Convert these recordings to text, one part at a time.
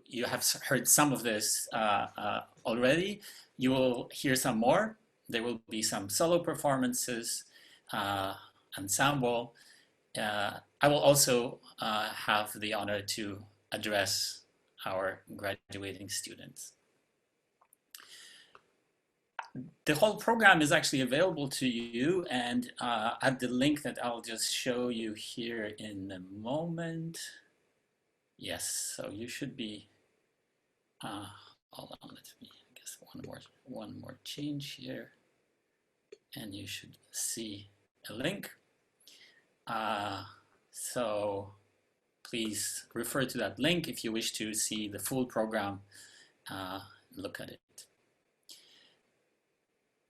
you have heard some of this already. You will hear some more. There will be some solo performances, ensemble. I will also have the honor to address our graduating students. The whole program is actually available to you, and at the link that I'll just show you here in a moment. Yes, so you should be, hold on, let me, I guess one more change here, and you should see a link. So please refer to that link if you wish to see the full program, look at it.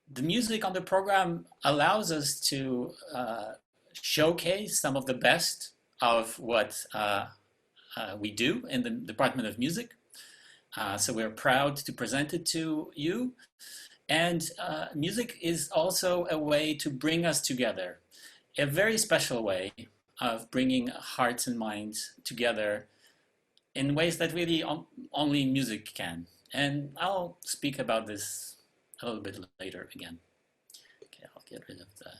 The music on the program allows us to showcase some of the best of what we do in the Department of Music. So we're proud to present it to you. And music is also a way to bring us together, a very special way of bringing hearts and minds together in ways that really only music can. And I'll speak about this a little bit later again. Okay, I'll get rid of the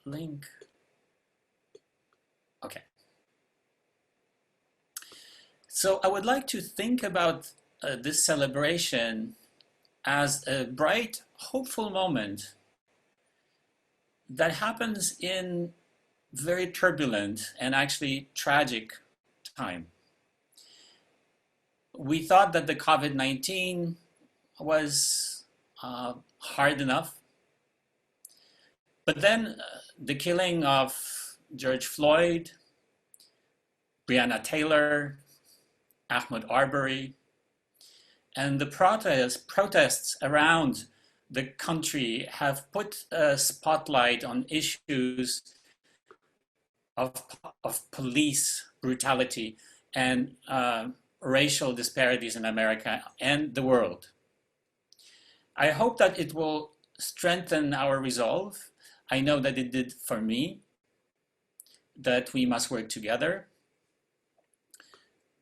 link. Okay. So I would like to think about this celebration as a bright, hopeful moment that happens in very turbulent and actually tragic time. We thought that the COVID-19 was hard enough, but then the killing of George Floyd, Breonna Taylor, Ahmaud Arbery, and the protests around the country have put a spotlight on issues of police brutality and racial disparities in America and the world. I hope that it will strengthen our resolve. I know that it did for me, that we must work together.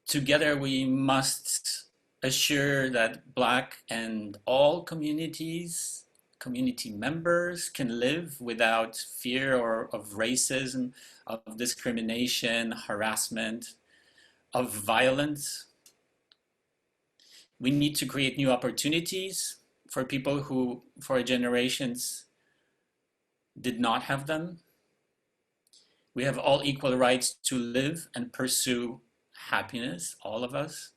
Together we must assure that Black and all communities, community members can live without fear of racism, of discrimination, harassment, of violence. We need to create new opportunities for people who, for generations, did not have them. We have all equal rights to live and pursue happiness, all of us.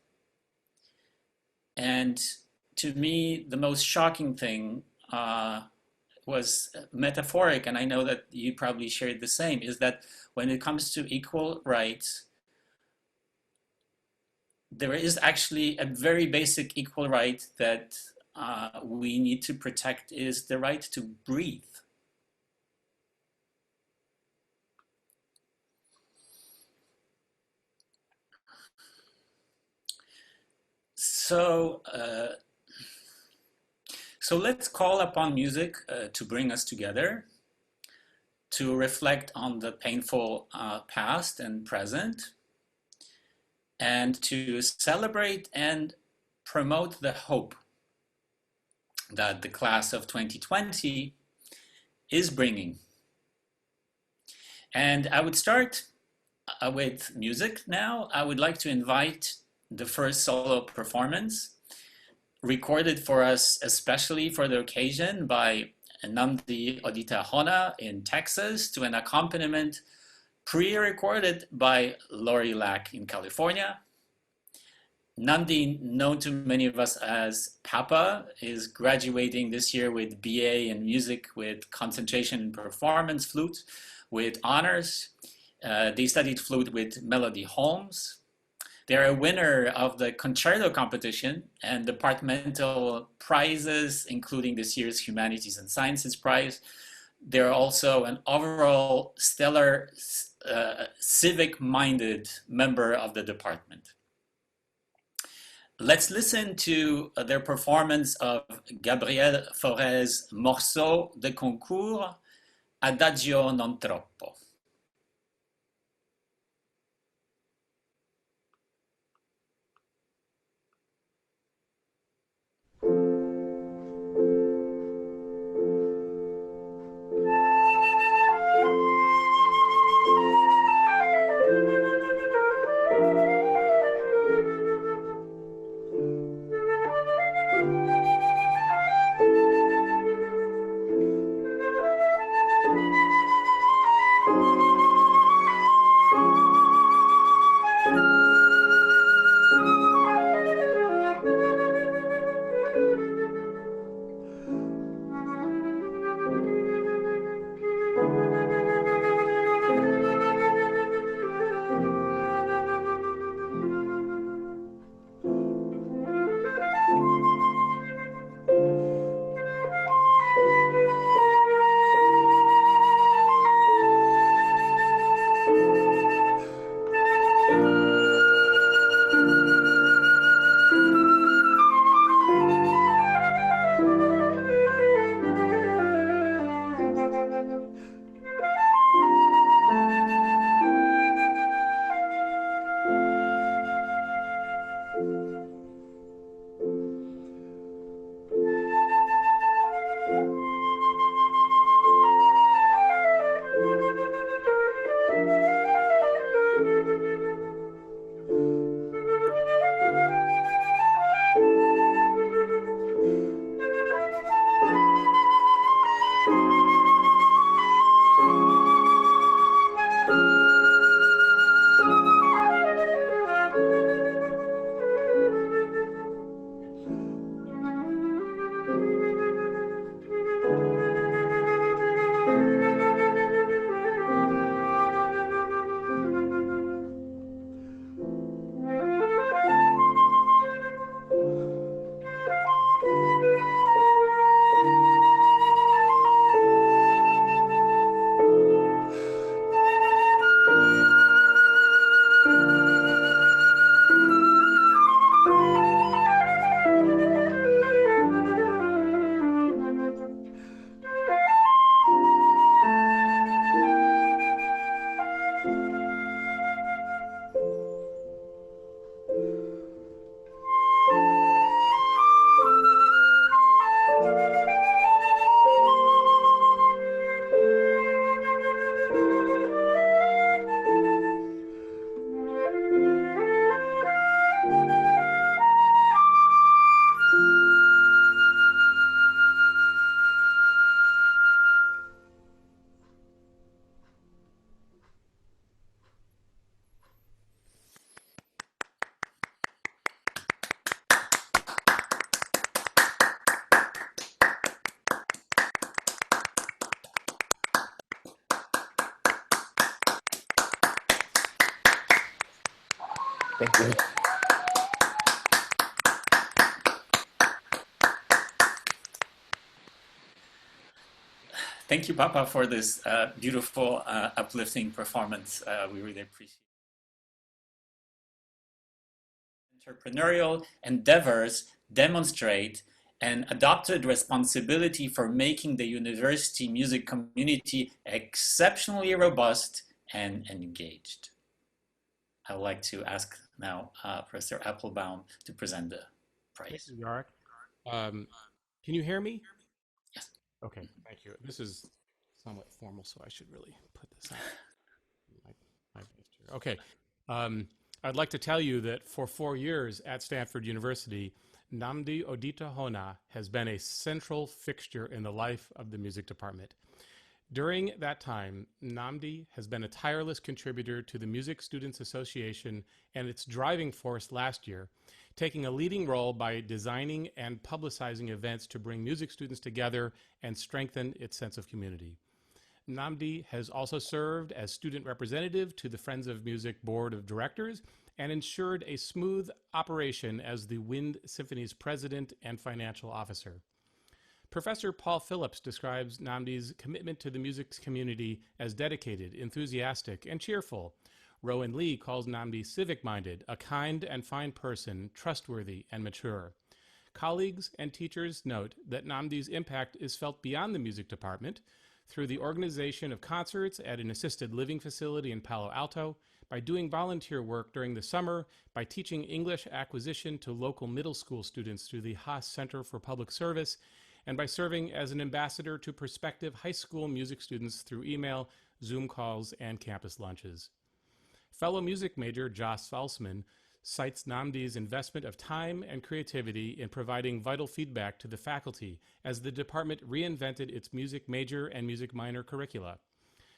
And to me, the most shocking thing was metaphoric, and I know that you probably shared the same, is that when it comes to equal rights, there is actually a very basic equal right that we need to protect, is the right to breathe. So let's call upon music to bring us together, to reflect on the painful past and present, and to celebrate and promote the hope that the class of 2020 is bringing. And I would start with music now. I would like to invite the first solo performance, recorded for us especially for the occasion by Nandi Odita Hona in Texas, to an accompaniment pre-recorded by Lori Lack in California. Nandi, known to many of us as Papa, is graduating this year with BA in music with concentration in performance flute with honors. They studied flute with Melody Holmes. They're a winner of the concerto competition and departmental prizes, including this year's Humanities and Sciences Prize. They're also an overall stellar civic-minded member of the department. Let's listen to their performance of Gabriel Fauré's Morceau de Concours, Adagio non troppo. Thank you. Thank you, Papa, for this beautiful, uplifting performance. We really appreciate it. Entrepreneurial endeavors demonstrate an adopted responsibility for making the university music community exceptionally robust and engaged. I would like to ask now Professor Applebaum to present the Thank prize. you, Yark. Can you hear me? Yes. Okay, thank you. This is somewhat formal, so I should really put this on my picture. Okay. Um, I'd like to tell you that for 4 years at Stanford University, Namdi Odita Hona has been a central fixture in the life of the music department. During that time, Namdi has been a tireless contributor to the Music Students Association and its driving force last year, taking a leading role by designing and publicizing events to bring music students together and strengthen its sense of community. Namdi has also served as student representative to the Friends of Music Board of Directors and ensured a smooth operation as the Wind Symphony's president and financial officer. Professor Paul Phillips describes Namdi's commitment to the music community as dedicated, enthusiastic, and cheerful. Rowan Lee calls Namdi civic-minded, a kind and fine person, trustworthy and mature. Colleagues and teachers note that Namdi's impact is felt beyond the music department through the organization of concerts at an assisted living facility in Palo Alto, by doing volunteer work during the summer, by teaching English acquisition to local middle school students through the Haas Center for Public Service, and by serving as an ambassador to prospective high school music students through email, Zoom calls, and campus lunches. Fellow music major Joss Salzman cites Namdi's investment of time and creativity in providing vital feedback to the faculty as the department reinvented its music major and music minor curricula.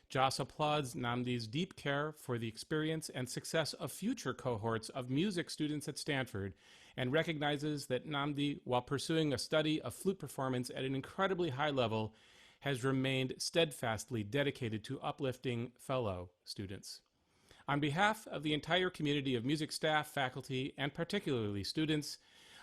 Joss applauds Namdi's deep care for the experience and success of future cohorts of music students at Stanford and recognizes that Namdi, while pursuing a study of flute performance at an incredibly high level, has remained steadfastly dedicated to uplifting fellow students. On behalf of the entire community of music staff, faculty, and particularly students,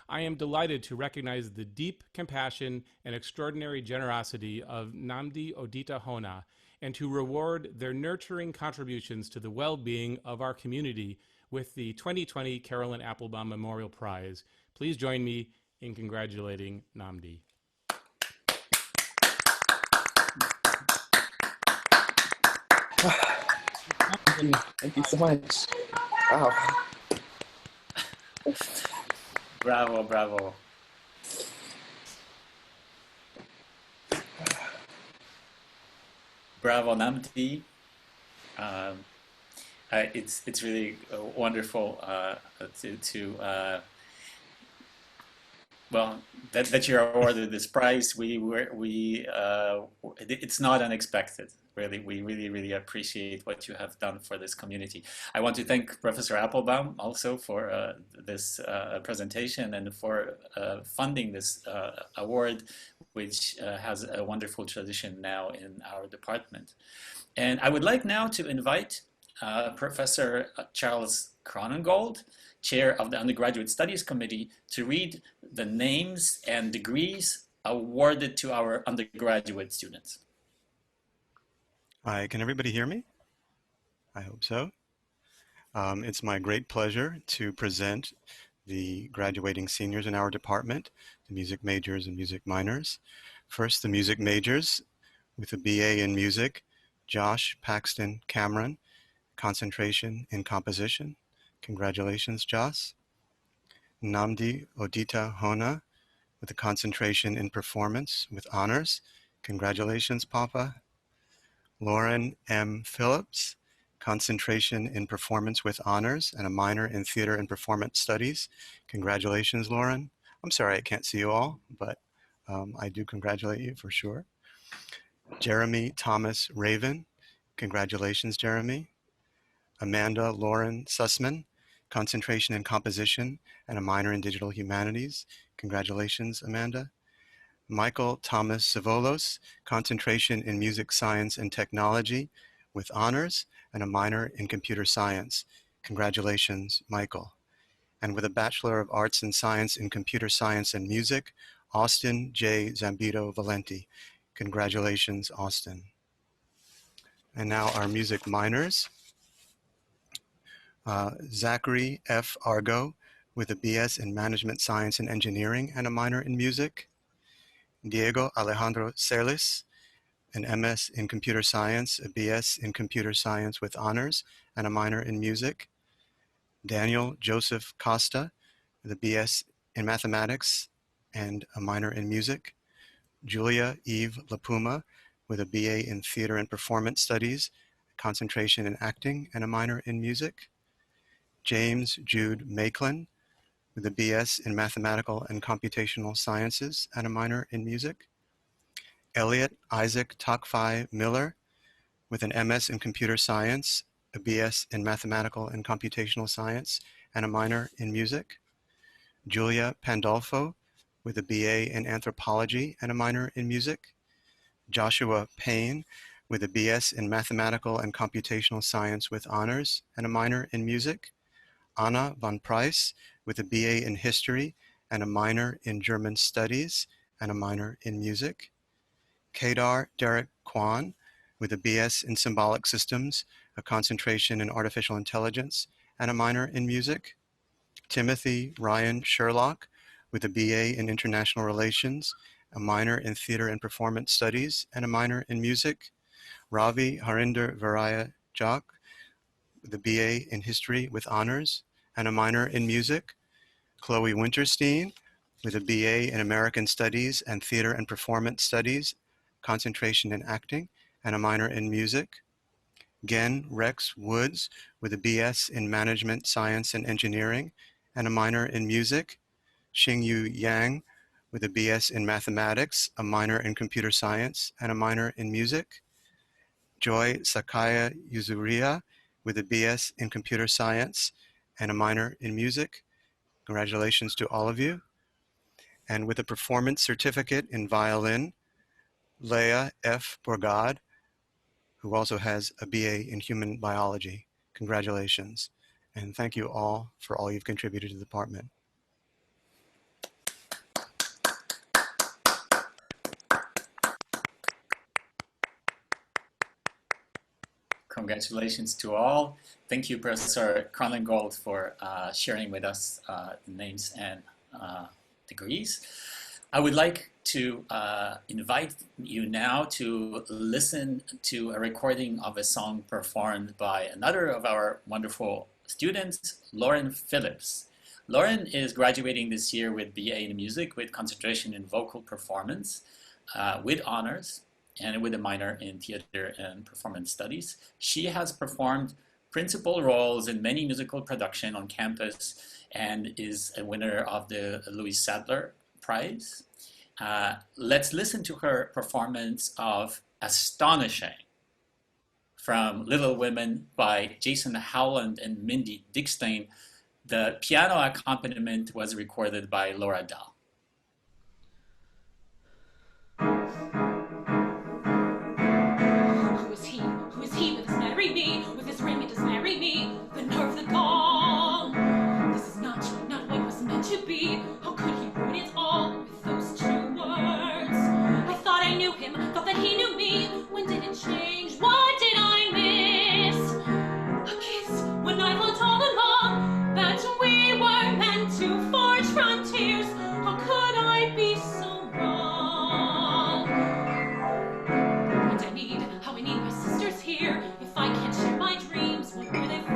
I am delighted to recognize the deep compassion and extraordinary generosity of Namdi Odita Hona and to reward their nurturing contributions to the well-being of our community with the 2020 Carolyn Applebaum Memorial Prize. Please join me in congratulating Namdi. Thank you so much. Wow. Bravo, bravo. Bravo, Namdi. It's really wonderful well that you're awarded this prize. It's not unexpected. Really, we really appreciate what you have done for this community. I want to thank Professor Applebaum also for this presentation and for funding this award, which has a wonderful tradition now in our department. And I would like now to invite Professor Charles Cronengold, chair of the Undergraduate Studies Committee, to read the names and degrees awarded to our undergraduate students. Hi, can everybody hear me? I hope so. It's my great pleasure to present the graduating seniors in our department, the music majors and music minors. First, the music majors with a BA in music, Josh Paxton Cameron, concentration in composition. Congratulations, Josh. Namdi Odita Hona with a concentration in performance with honors. Congratulations, Papa. Lauren M. Phillips, concentration in performance with honors and a minor in theater and performance studies. Congratulations, Lauren. I'm sorry I can't see you all, but I do congratulate you for sure. Jeremy Thomas Raven, congratulations, Jeremy. Amanda Lauren Sussman, concentration in composition and a minor in digital humanities. Congratulations, Amanda. Michael Thomas Savolos, concentration in music science and technology with honors and a minor in computer science. Congratulations, Michael. And with a Bachelor of Arts and Science in Computer Science and Music, Austin J. Zambito Valenti. Congratulations, Austin. And now our music minors. Zachary F. Argo with a BS in Management Science and Engineering and a minor in music. Diego Alejandro Celis, an MS in Computer Science, a BS in Computer Science with honors and a minor in music. Daniel Joseph Costa with a BS in Mathematics and a minor in music. Julia Eve Lapuma with a BA in Theater and Performance Studies, concentration in acting and a minor in music. James Jude Macklin with a BS in Mathematical and Computational Sciences and a minor in music. Elliot Isaac Tokfai Miller with an MS in Computer Science, a BS in Mathematical and Computational Science, and a minor in music. Julia Pandolfo with a BA in Anthropology and a minor in music. Joshua Payne with a BS in Mathematical and Computational Science with honors and a minor in music. Anna von Price with a BA in History and a minor in German Studies and a minor in music. Kedar Derek Kwan with a BS in Symbolic Systems, a concentration in Artificial Intelligence, and a minor in music. Timothy Ryan Sherlock with a BA in International Relations, a minor in Theater and Performance Studies, and a minor in music. Ravi Harinder Varaya Jok with a BA in History with honors and a minor in music. Chloe Winterstein with a BA in American Studies and Theater and Performance Studies, concentration in acting, and a minor in music. Gen Rex Woods with a BS in Management Science and Engineering and a minor in music. Xingyu Yang with a BS in Mathematics, a minor in Computer Science, and a minor in music. Joy Sakaya Yuzuria with a BS in Computer Science and a minor in music. Congratulations to all of you. And with a performance certificate in violin, Leah F. Borgad, who also has a BA in Human Biology. Congratulations. And thank you all for all you've contributed to the department. Congratulations to all. Thank you, Professor Cronengold, for sharing with us names and degrees. I would like to invite you now to listen to a recording of a song performed by another of our wonderful students, Lauren Phillips. Lauren is graduating this year with BA in Music with concentration in vocal performance with honors and with a minor in Theater and Performance Studies. She has performed principal roles in many musical productions on campus and is a winner of the Louis Sadler Prize. Let's listen to her performance of Astonishing from Little Women by Jason Howland and Mindy Dickstein. The piano accompaniment was recorded by Laura Dahl. Who is he? Who is he that has married me? With his ring it does marry me. The nerve, the gall. This is not what was meant to be. How could he ruin it all with those 2 words? I thought I knew him, thought that he knew me. When did it change? What did I miss? A kiss when I thought all along that we were meant to forge frontiers. How could I be so wrong? And how I need my sisters here. If I can't share my dreams, what were they for?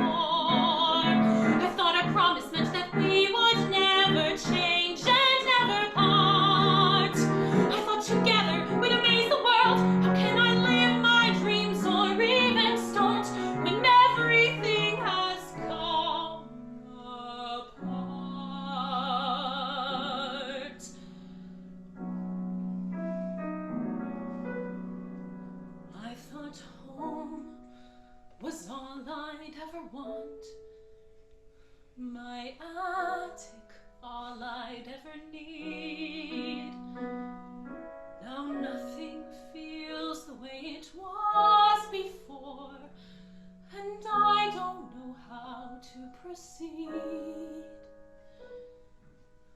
I thought our promise meant that we would never change and never part. I thought together we'd amaze the world. How can I live my dreams or even start when everything has come apart? I thought home was all I'd ever want. My attic, all I'd ever need. Now nothing feels the way it was before, and I don't know how to proceed.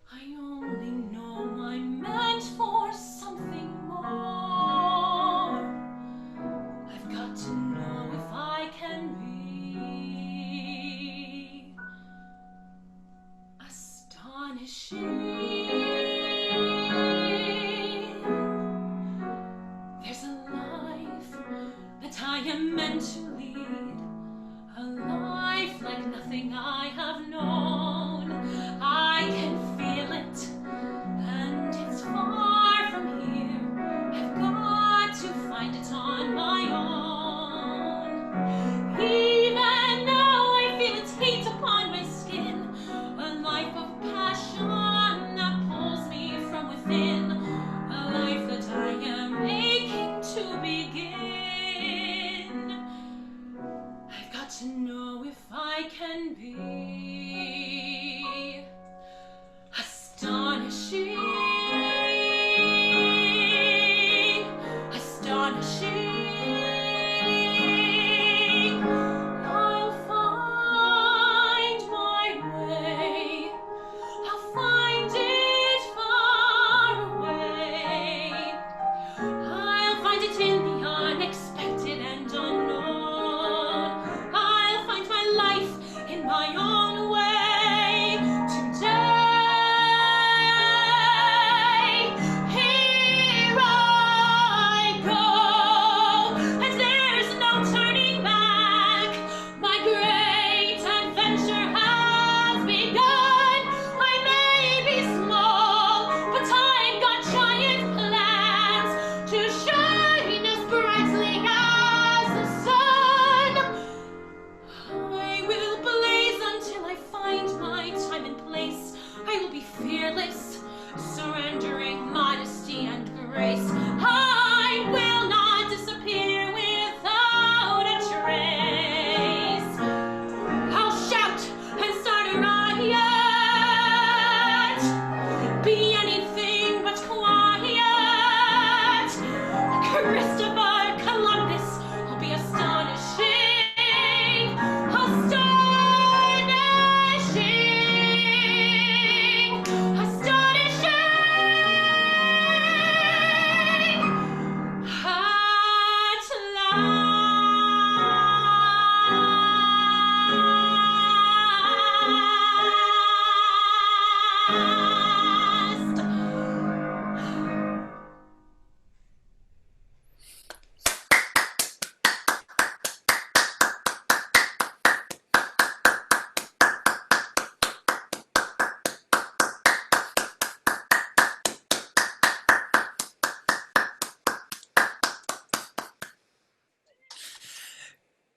I only know I'm meant for something more. I've got to know if I can be astonishing. There's a life that I am meant to lead, a life like nothing I have known. I can feel it, and it's far from here. I've got to find it on my own. Even though I feel its heat upon my skin, a life of passion that pulls me from within, a life that I am aching to begin. I've got to know if I can be astonishing, astonishing. I'll find my way. I'll find it far away. I'll find it in the unexpected and unknown. I'll find my life in my own way today. Here I go, and there's no turning back. My great adventure has begun. I may be small, but I've got giant plans to shine as brightly as the sun. I will blaze until I find my time and place. I will be fearless, surrendering modesty and grace. I will not disappear without a trace. I'll shout and start a riot, be anything but quiet. Christopher Columbus will be astonishing, astonishing, astonishing. At last.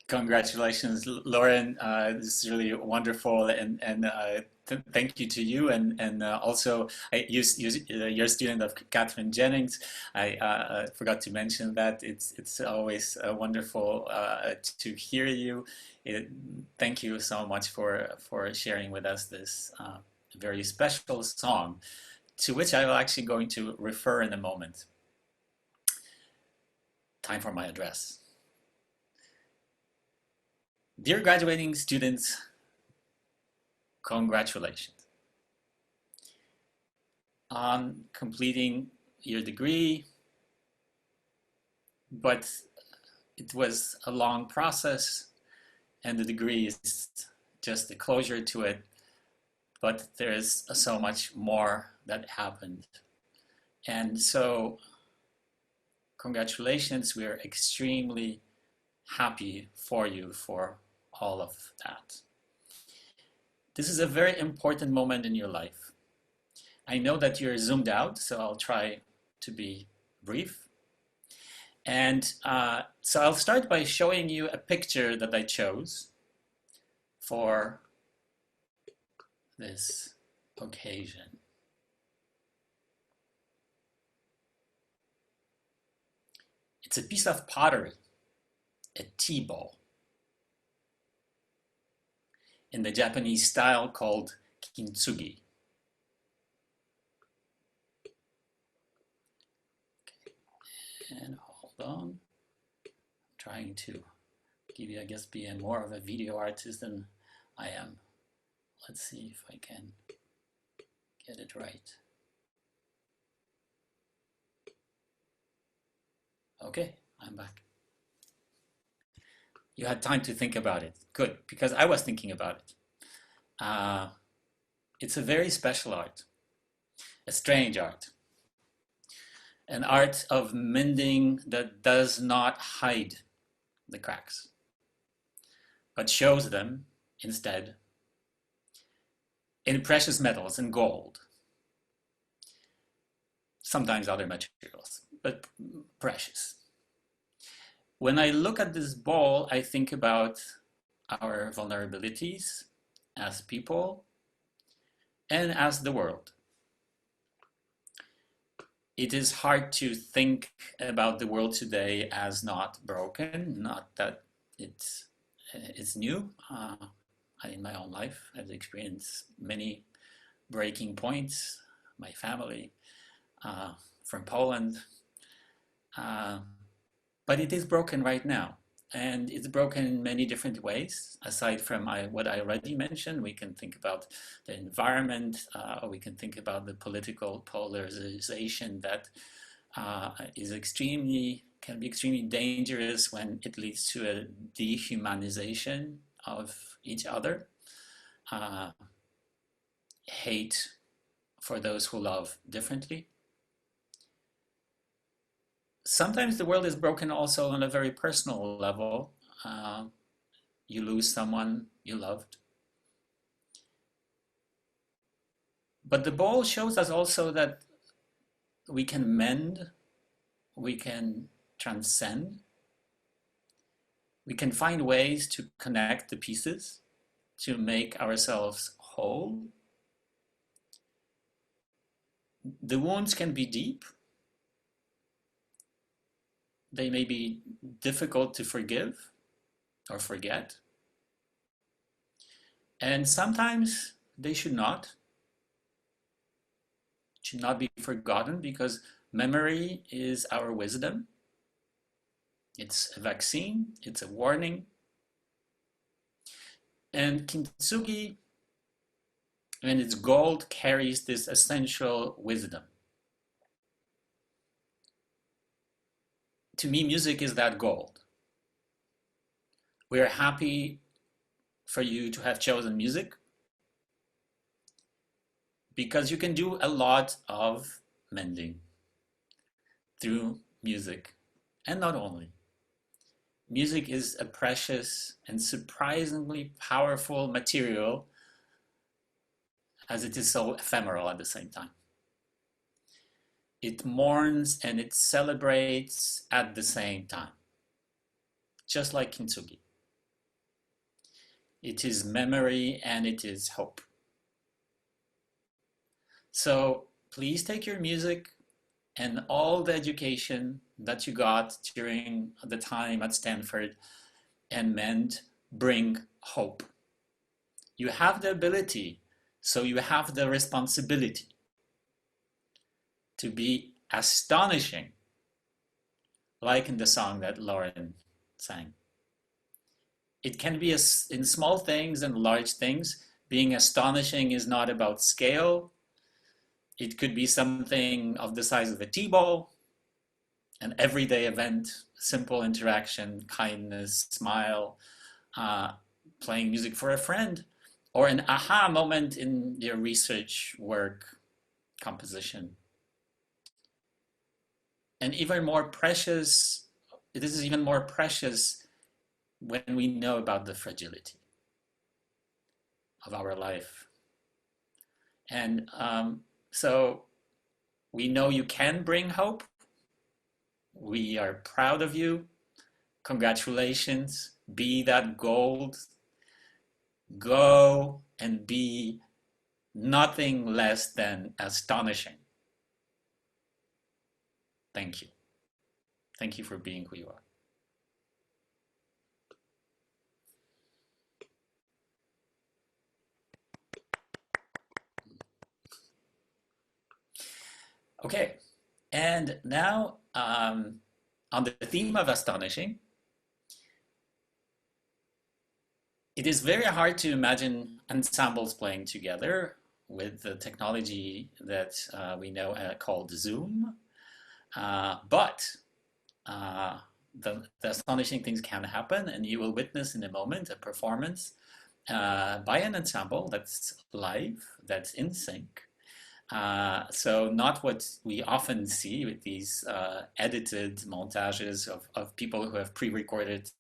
Congratulations, Lauren. This is really wonderful, and thank you to you, and also you're a student of Catherine Jennings. I forgot to mention that. It's always wonderful to hear you. Thank you so much for sharing with us this very special song, to which I'm actually going to refer in a moment. Time for my address. Dear graduating students, congratulations on completing your degree, but it was a long process, and the degree is just the closure to it, but there is so much more that happened. And so congratulations, we are extremely happy for you for all of that. This is a very important moment in your life. I know that you're zoomed out, so I'll try to be brief. And so I'll start by showing you a picture that I chose for this occasion. It's a piece of pottery, a tea bowl, in the Japanese style called kintsugi. Okay. And hold on, I'm trying to give you, I guess, be more of a video artist than I am. Let's see if I can get it right. Okay, I'm back. You had time to think about it. Good, because I was thinking about it. It's a very special art, a strange art, an art of mending that does not hide the cracks, but shows them instead in precious metals and gold, sometimes other materials, but precious. When I look at this ball, I think about our vulnerabilities as people and as the world. It is hard to think about the world today as not broken, not that it's new. In my own life, I've experienced many breaking points. My family from Poland, but it is broken right now. And it's broken in many different ways. Aside from what I already mentioned, we can think about the environment, or we can think about the political polarization that can be extremely dangerous when it leads to a dehumanization of each other, hate for those who love differently. Sometimes the world is broken also on a very personal level. You lose someone you loved. But the ball shows us also that we can mend, we can transcend, we can find ways to connect the pieces, to make ourselves whole. The wounds can be deep. They may be difficult to forgive or forget. And sometimes they should not be forgotten, because memory is our wisdom. It's a vaccine, it's a warning. And kintsugi and its gold carries this essential wisdom. To me, music is that gold. We're happy for you to have chosen music, because you can do a lot of mending through music, and not only. Music is a precious and surprisingly powerful material, as it is so ephemeral at the same time. It mourns and it celebrates at the same time, just like kintsugi. It is memory and it is hope. So please take your music and all the education that you got during the time at Stanford and bring hope. You have the ability, so you have the responsibility to be astonishing, like in the song that Lauren sang. It can be in small things and large things. Being astonishing is not about scale. It could be something of the size of a T-ball, an everyday event, simple interaction, kindness, smile, playing music for a friend, or an aha moment in your research work, composition. And even more precious, this is even more precious when we know about the fragility of our life. And so we know you can bring hope. We are proud of you. Congratulations. Be that gold. Go and be nothing less than astonishing. Thank you. Thank you for being who you are. Okay, and now on the theme of astonishing, it is very hard to imagine ensembles playing together with the technology that we know called Zoom. But the astonishing things can happen, and you will witness in a moment a performance by an ensemble that's live, that's in sync. So not what we often see with these edited montages of people who have pre-recorded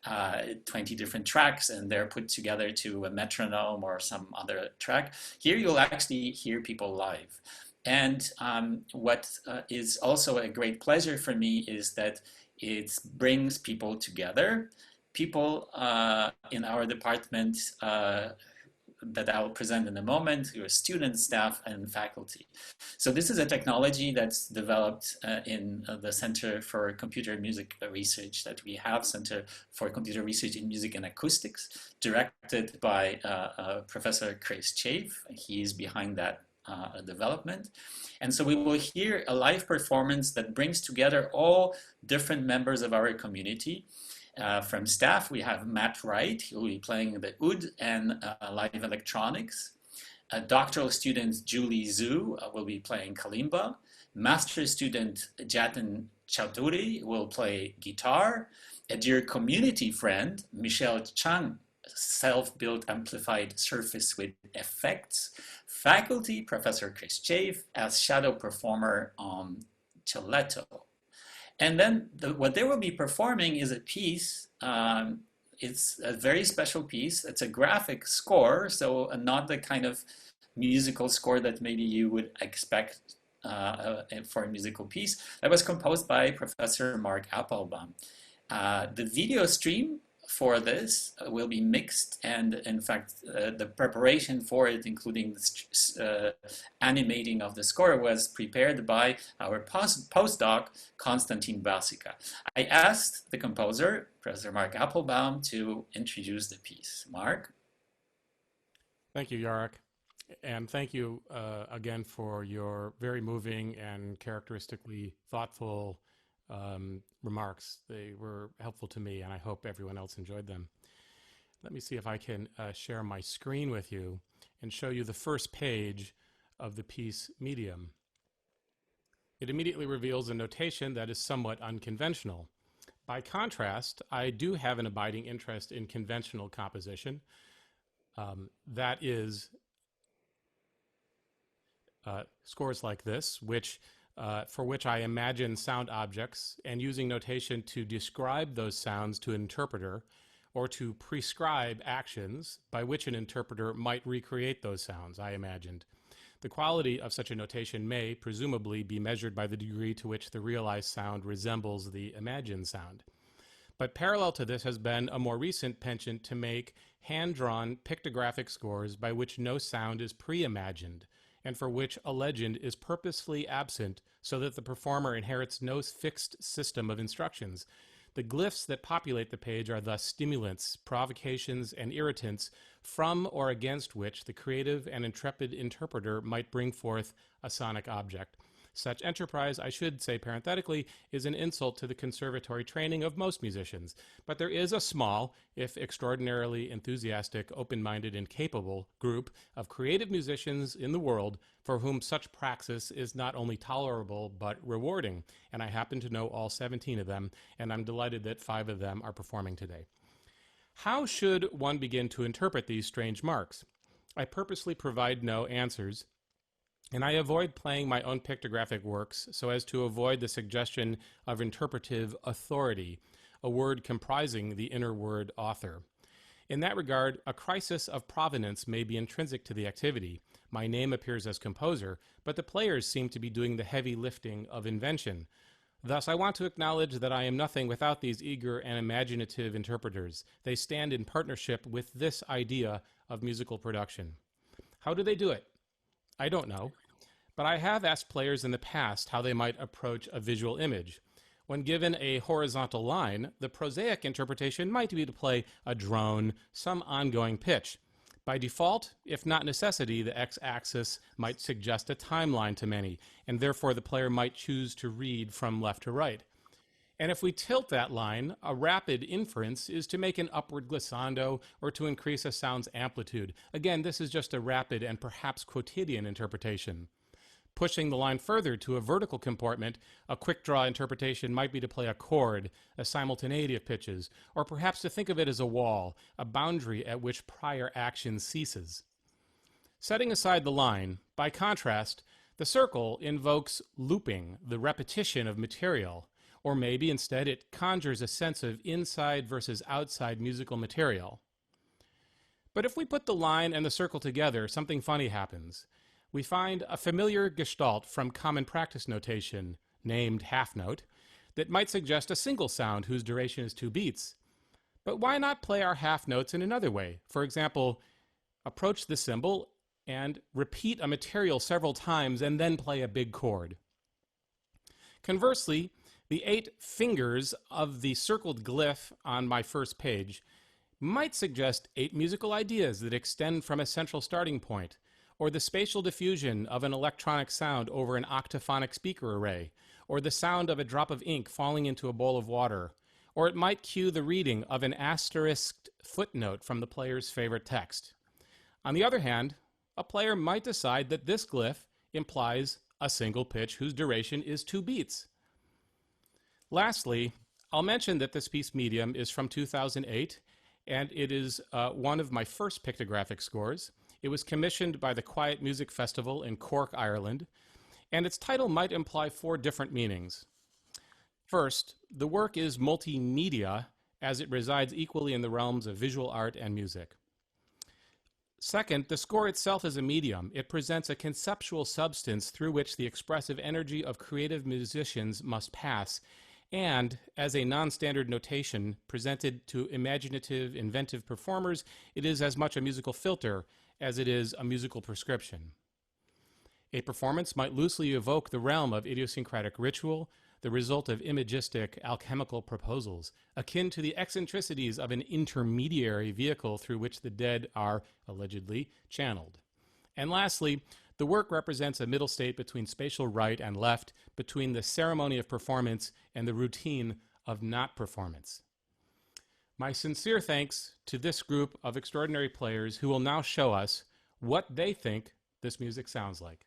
20 different tracks and they're put together to a metronome or some other track. Here you'll actually hear people live. And what is also a great pleasure for me is that it brings people together. People in our department that I'll present in a moment, your students, staff, and faculty. So this is a technology that's developed in the Center for Computer Music Research that we have, Center for Computer Research in Music and Acoustics, directed by Professor Chris Chafe. He is behind that development. And so we will hear a live performance that brings together all different members of our community. From staff, we have Matt Wright, who will be playing the oud and live electronics. Doctoral student Julie Zhu will be playing kalimba. Master student Jatin Chowdhury will play guitar. A dear community friend, Michelle Chang, self-built amplified surface with effects. Faculty, Professor Chris Chafe, as shadow performer on celletto. And then what they will be performing is a piece. It's a very special piece. It's a graphic score, so not the kind of musical score that maybe you would expect for a musical piece. That was composed by Professor Mark Applebaum. The video stream for this will be mixed, and in fact the preparation for it, including the animating of the score, was prepared by our postdoc Konstantin Basica. I asked the composer, Professor Mark Applebaum, to introduce the piece. Mark? Thank you, Jarek. And thank you again for your very moving and characteristically thoughtful remarks. They were helpful to me, and I hope everyone else enjoyed them. Let me see if I can share my screen with you and show you the first page of the piece Medium. It immediately reveals a notation that is somewhat unconventional. By contrast, I do have an abiding interest in conventional composition. That is scores like this, for which I imagine sound objects and using notation to describe those sounds to an interpreter or to prescribe actions by which an interpreter might recreate those sounds, I imagined. The quality of such a notation may, presumably, be measured by the degree to which the realized sound resembles the imagined sound. But parallel to this has been a more recent penchant to make hand-drawn pictographic scores by which no sound is pre-imagined, and for which a legend is purposefully absent so that the performer inherits no fixed system of instructions. The glyphs that populate the page are thus stimulants, provocations, and irritants from or against which the creative and intrepid interpreter might bring forth a sonic object. Such enterprise, I should say parenthetically, is an insult to the conservatory training of most musicians, but there is a small, if extraordinarily enthusiastic, open-minded, and capable group of creative musicians in the world for whom such praxis is not only tolerable but rewarding, and I happen to know all 17 of them, and I'm delighted that 5 of them are performing today. How should one begin to interpret these strange marks? I purposely provide no answers, and I avoid playing my own pictographic works so as to avoid the suggestion of interpretive authority, a word comprising the inner word author. In that regard, a crisis of provenance may be intrinsic to the activity. My name appears as composer, but the players seem to be doing the heavy lifting of invention. Thus, I want to acknowledge that I am nothing without these eager and imaginative interpreters. They stand in partnership with this idea of musical production. How do they do it? I don't know, but I have asked players in the past how they might approach a visual image. When given a horizontal line, the prosaic interpretation might be to play a drone, some ongoing pitch. By default, if not necessity, the x-axis might suggest a timeline to many, and therefore the player might choose to read from left to right. And if we tilt that line, a rapid inference is to make an upward glissando or to increase a sound's amplitude. Again, this is just a rapid and perhaps quotidian interpretation. Pushing the line further to a vertical comportment, a quick draw interpretation might be to play a chord, a simultaneity of pitches, or perhaps to think of it as a wall, a boundary at which prior action ceases. Setting aside the line, by contrast, the circle invokes looping, the repetition of material, or maybe instead it conjures a sense of inside versus outside musical material. But if we put the line and the circle together, something funny happens. We find a familiar gestalt from common practice notation, named half note, that might suggest a single sound whose duration is 2 beats. But why not play our half notes in another way? For example, approach the cymbal and repeat a material several times and then play a big chord. Conversely, the 8 fingers of the circled glyph on my first page might suggest 8 musical ideas that extend from a central starting point, or the spatial diffusion of an electronic sound over an octaphonic speaker array, or the sound of a drop of ink falling into a bowl of water, or it might cue the reading of an asterisked footnote from the player's favorite text. On the other hand, a player might decide that this glyph implies a single pitch whose duration is 2 beats. Lastly, I'll mention that this piece Medium is from 2008, and it is one of my first pictographic scores. It was commissioned by the Quiet Music Festival in Cork, Ireland, and its title might imply 4 different meanings. First, the work is multimedia, as it resides equally in the realms of visual art and music. Second, the score itself is a medium. It presents a conceptual substance through which the expressive energy of creative musicians must pass, and, as a non-standard notation presented to imaginative, inventive performers, it is as much a musical filter as it is a musical prescription. A performance might loosely evoke the realm of idiosyncratic ritual, the result of imagistic alchemical proposals, akin to the eccentricities of an intermediary vehicle through which the dead are, allegedly, channeled. And lastly, the work represents a middle state between spatial right and left, between the ceremony of performance and the routine of not performance. My sincere thanks to this group of extraordinary players who will now show us what they think this music sounds like.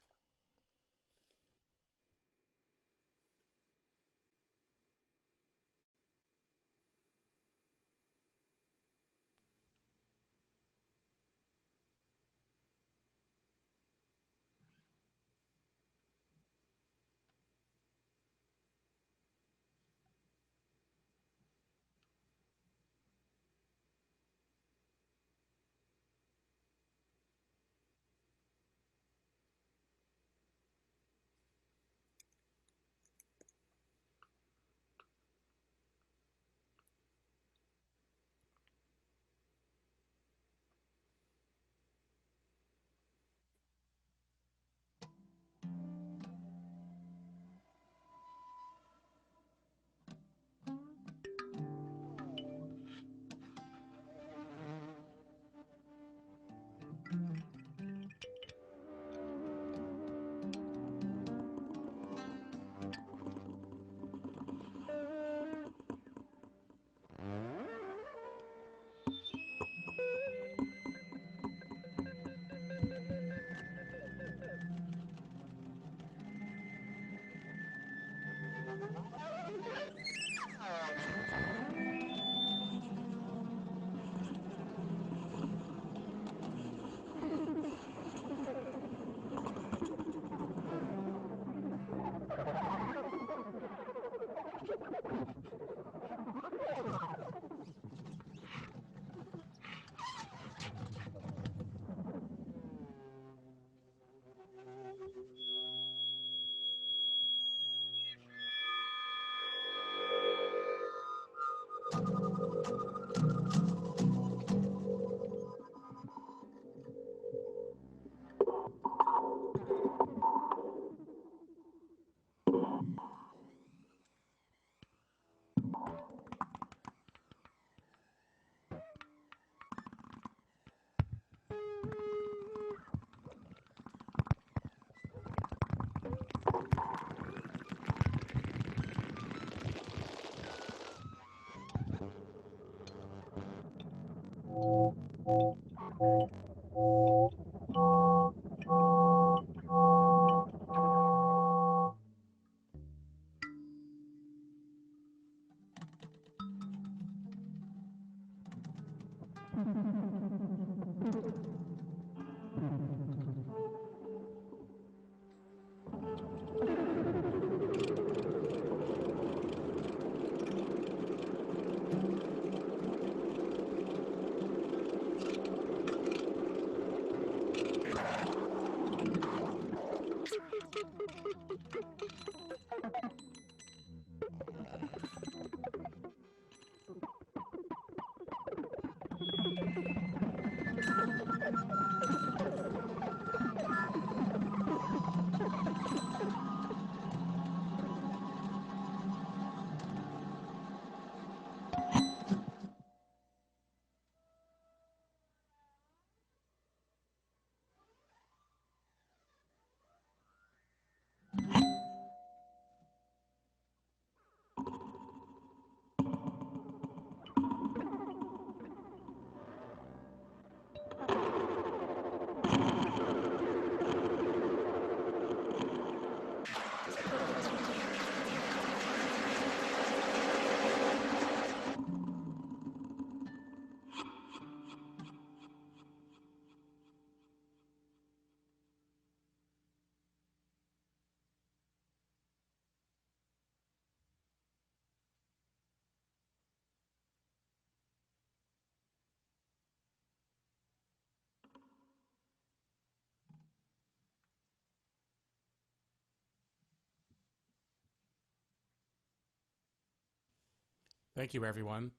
Thank you, everyone.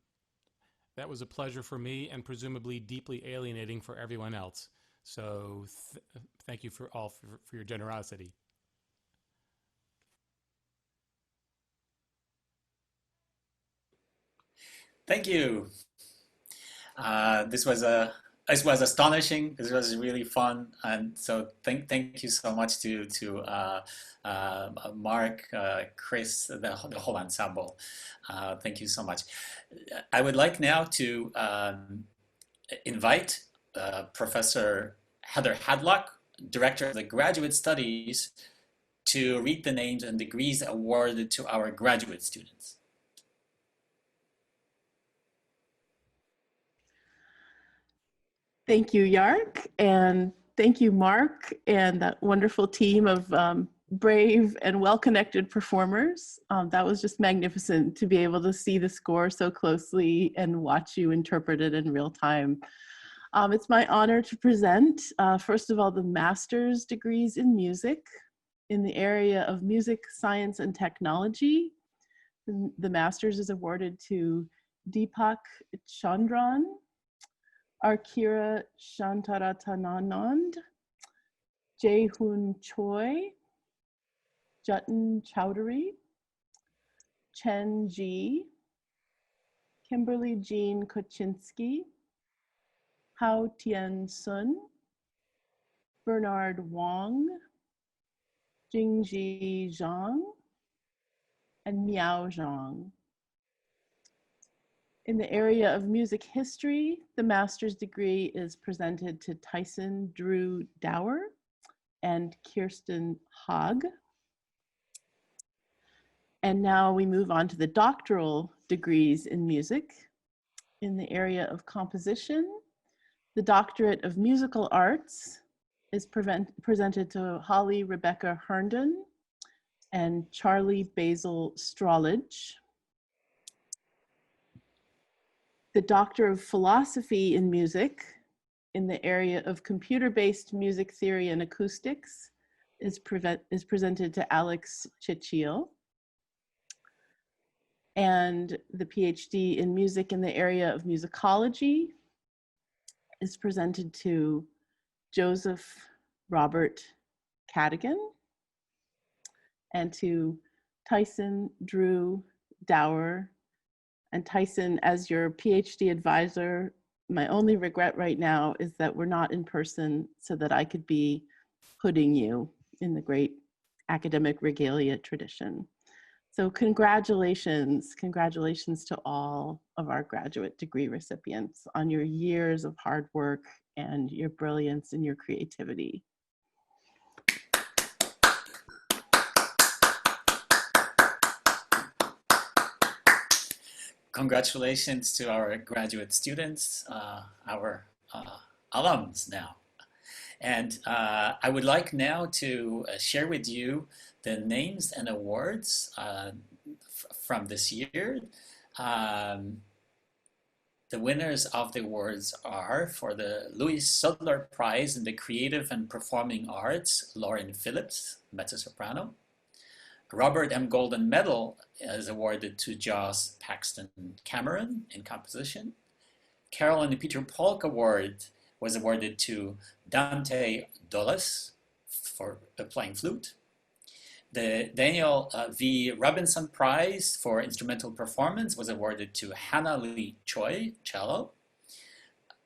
That was a pleasure for me and presumably deeply alienating for everyone else. So thank you for all for your generosity. Thank you. This was astonishing. This was really fun, and so thank you so much to Mark, Chris, the whole ensemble. Thank you so much. I would like now to invite Professor Heather Hadlock, Director of the Graduate Studies, to read the names and degrees awarded to our graduate students. Thank you, Yark, and thank you, Mark, and that wonderful team of brave and well-connected performers. That was just magnificent to be able to see the score so closely and watch you interpret it in real time. It's my honor to present, first of all, the master's degrees in music in the area of music, science, and technology. The master's is awarded to Deepak Chandran, Arkira Shantaratananand, Jae-hoon Choi, Jatin Chowdhury, Chen Ji, Kimberly Jean Koczynski, Hao Tien Sun, Bernard Wong, Jingji Zhang, and Miao Zhang. In the area of music history, the master's degree is presented to Tyson Drew Dower and Kirsten Haag. And now we move on to the doctoral degrees in music. In the area of composition, the Doctorate of Musical Arts is presented to Holly Rebecca Herndon and Charlie Basil Strawledge. The Doctor of Philosophy in Music in the area of computer-based music theory and acoustics is presented to Alex Chichil. And the PhD in music in the area of musicology is presented to Joseph Robert Cadigan and to Tyson Drew Dower. And Tyson, as your PhD advisor, my only regret right now is that we're not in person so that I could be hooding you in the great academic regalia tradition. So congratulations, congratulations to all of our graduate degree recipients on your years of hard work and your brilliance and your creativity. Congratulations to our graduate students, our alums now. And I would like now to share with you the names and awards from this year. The winners of the awards are for the Louis Sudler Prize in the Creative and Performing Arts, Lauren Phillips, mezzo-soprano. Robert M. Golden Medal is awarded to Joss Paxton Cameron in composition. Carol and Peter Polk Award was awarded to Dante Dulles for playing flute. The Daniel V. Robinson Prize for Instrumental Performance was awarded to Hannah Lee Choi, cello.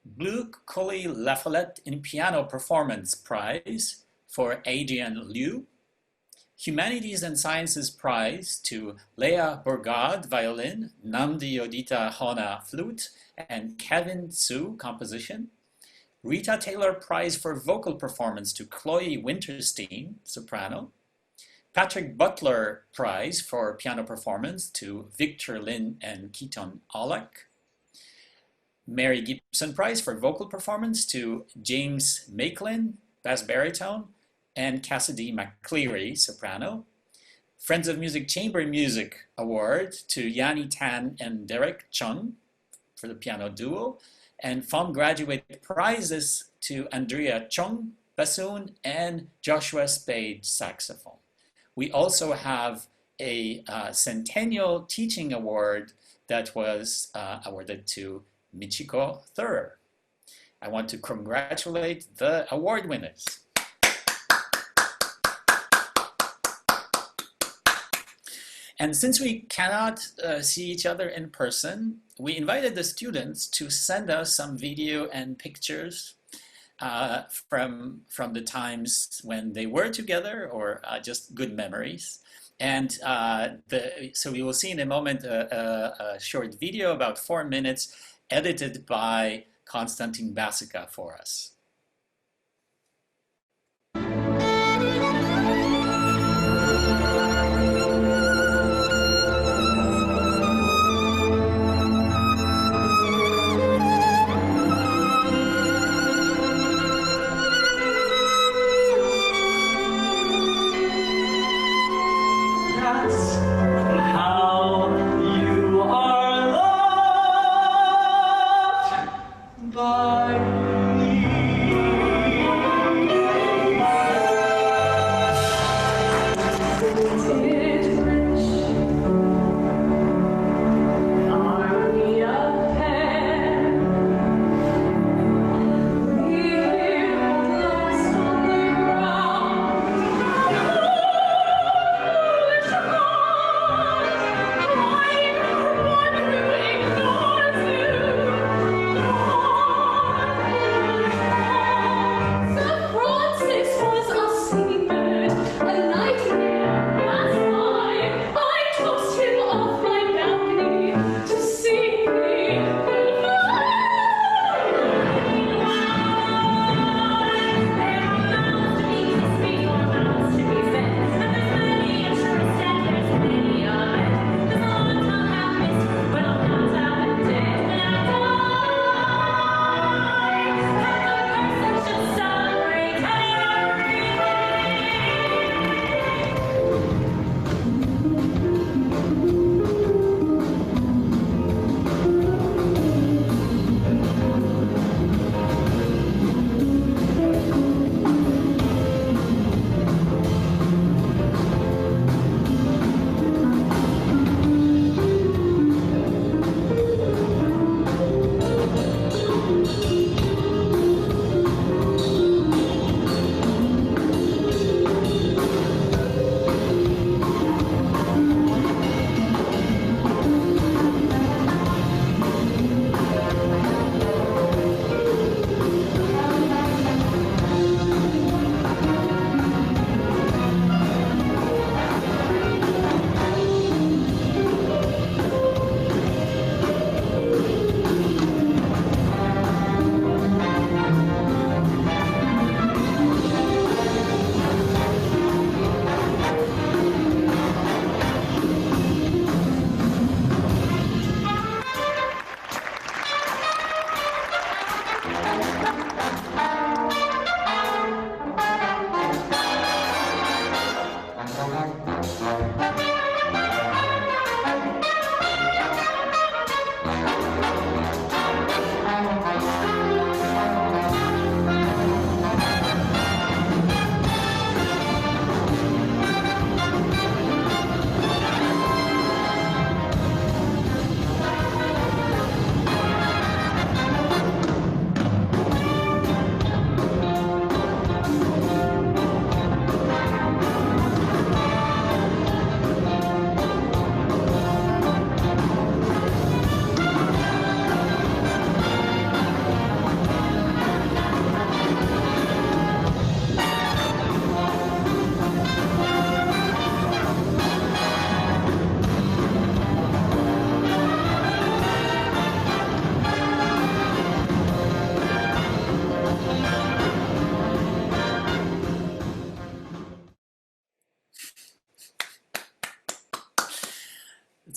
Blue Cully LaFollette in Piano Performance Prize for Adrian Liu. Humanities and Sciences Prize to Leah Bourgade, violin, Namdi Odita Hona, flute, and Kevin Tsu, composition. Rita Taylor Prize for Vocal Performance to Chloe Winterstein, soprano. Patrick Butler Prize for Piano Performance to Victor Lin and Keaton Olak. Mary Gibson Prize for Vocal Performance to James Makelin, bass baritone, and Cassidy McCleary, soprano. Friends of Music Chamber Music Award to Yanni Tan and Derek Chung for the piano duo. And FOM graduate prizes to Andrea Chung, bassoon, and Joshua Spade, saxophone. We also have a Centennial Teaching Award that was awarded to Michiko Thurer. I want to congratulate the award winners. And since we cannot see each other in person, we invited the students to send us some video and pictures from the times when they were together, or just good memories. And so we will see in a moment a short video, about 4 minutes, edited by Konstantin Basica for us. By me.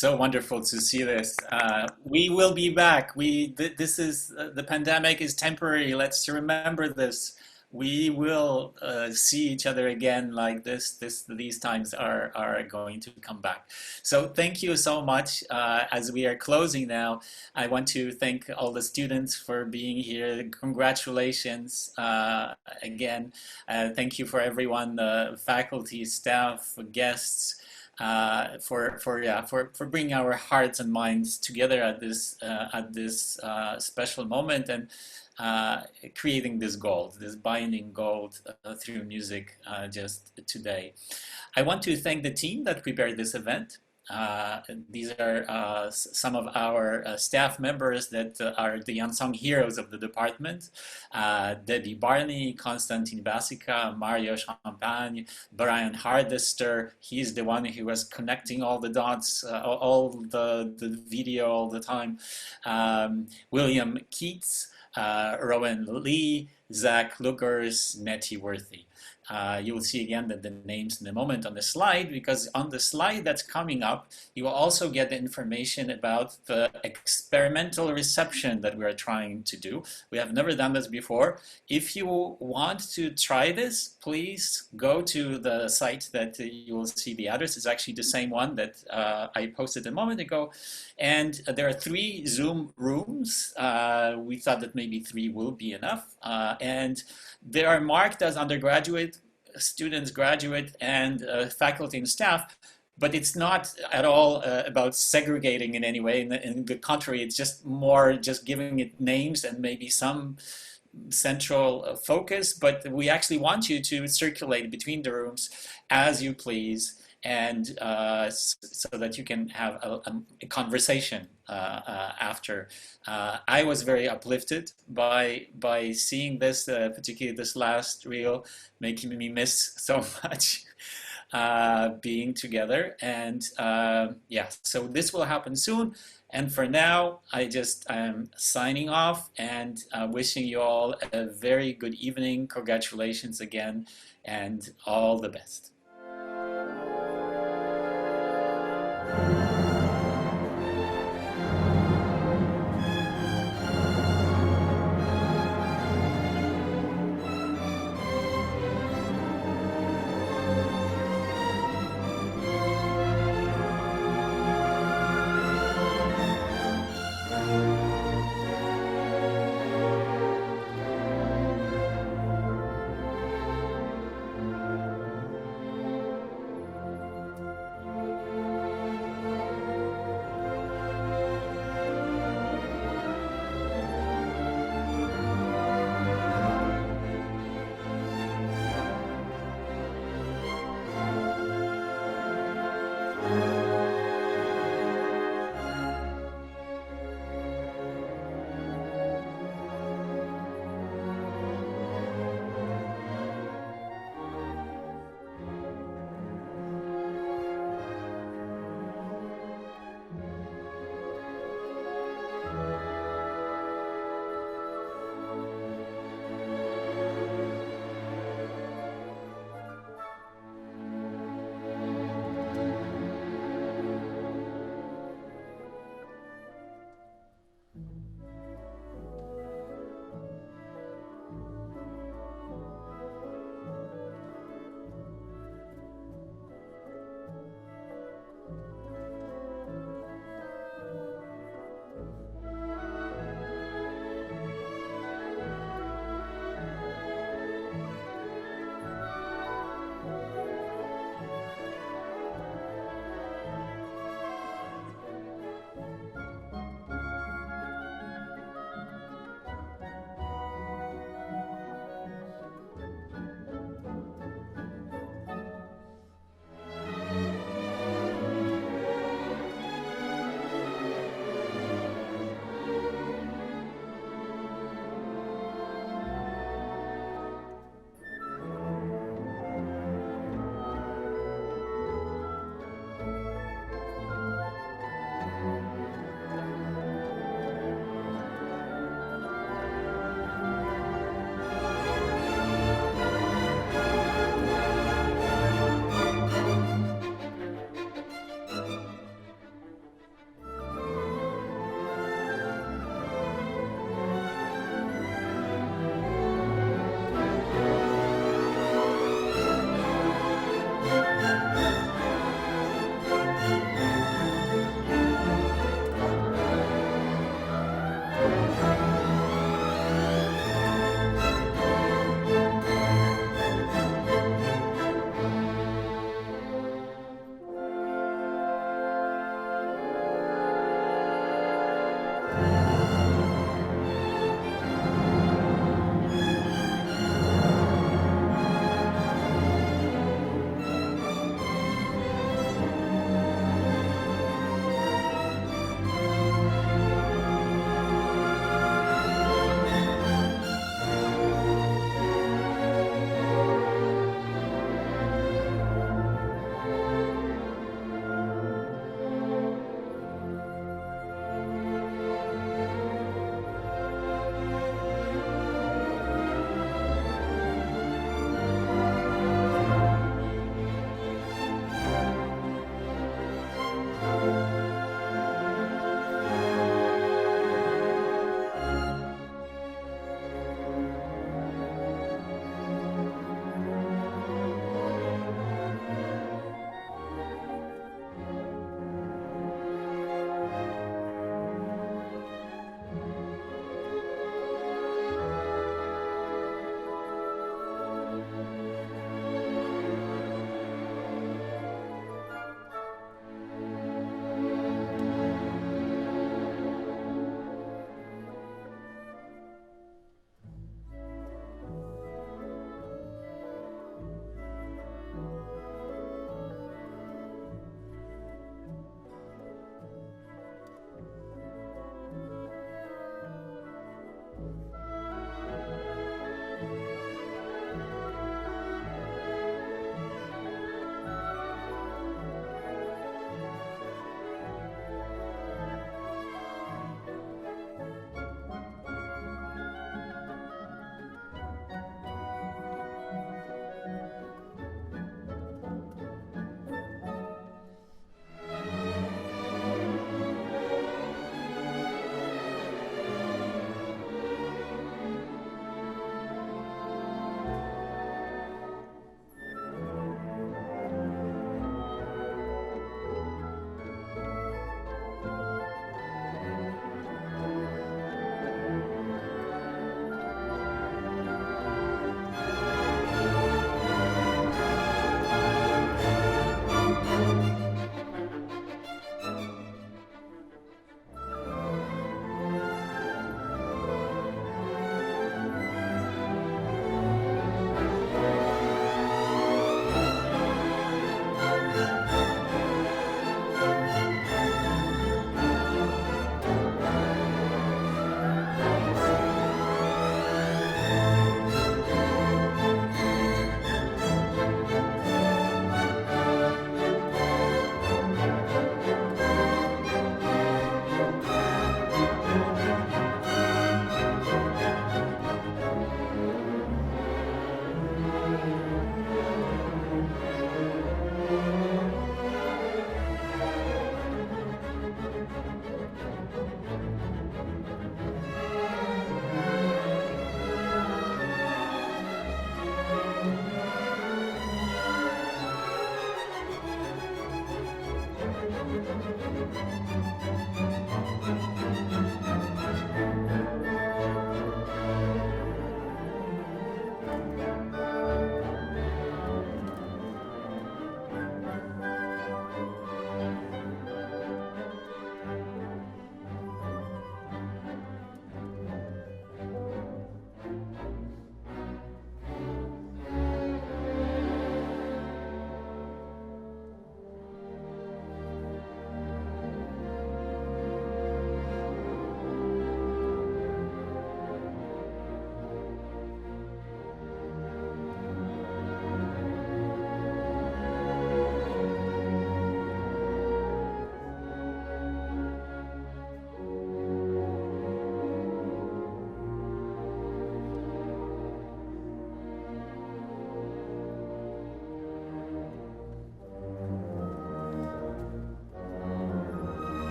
So wonderful to see this. We will be back. This is the pandemic is temporary. Let's remember this. We will see each other again like this. These times are going to come back. So thank you so much. As we are closing now, I want to thank all the students for being here. Congratulations again. Thank you for everyone, faculty, staff, guests. For bringing our hearts and minds together at this special moment and creating this gold, this binding gold through music just today. I want to thank the team that prepared this event. These are some of our staff members that are the unsung heroes of the department. Debbie Barney, Konstantin Basica, Mario Champagne, Brian Hardester. He's the one who was connecting all the dots, all the video all the time. William Keats, Rowan Lee, Zach Lugers, Nettie Worthy. You will see again the names in a moment on the slide, because on the slide that's coming up, you will also get the information about the experimental reception that we are trying to do. We have never done this before. If you want to try this, please go to the site that you will see the address. It's actually the same one that I posted a moment ago. And there are 3 Zoom rooms. We thought that maybe 3 will be enough. And they are marked as undergraduate students, graduate, and faculty and staff, but it's not at all about segregating in any way. In the contrary, it's just more just giving it names and maybe some central focus, but we actually want you to circulate between the rooms as you please, and so that you can have a conversation after. I was very uplifted by seeing this, particularly this last reel, making me miss so much being together. And yeah, so this will happen soon. And for now, I am signing off and wishing you all a very good evening. Congratulations again, and all the best.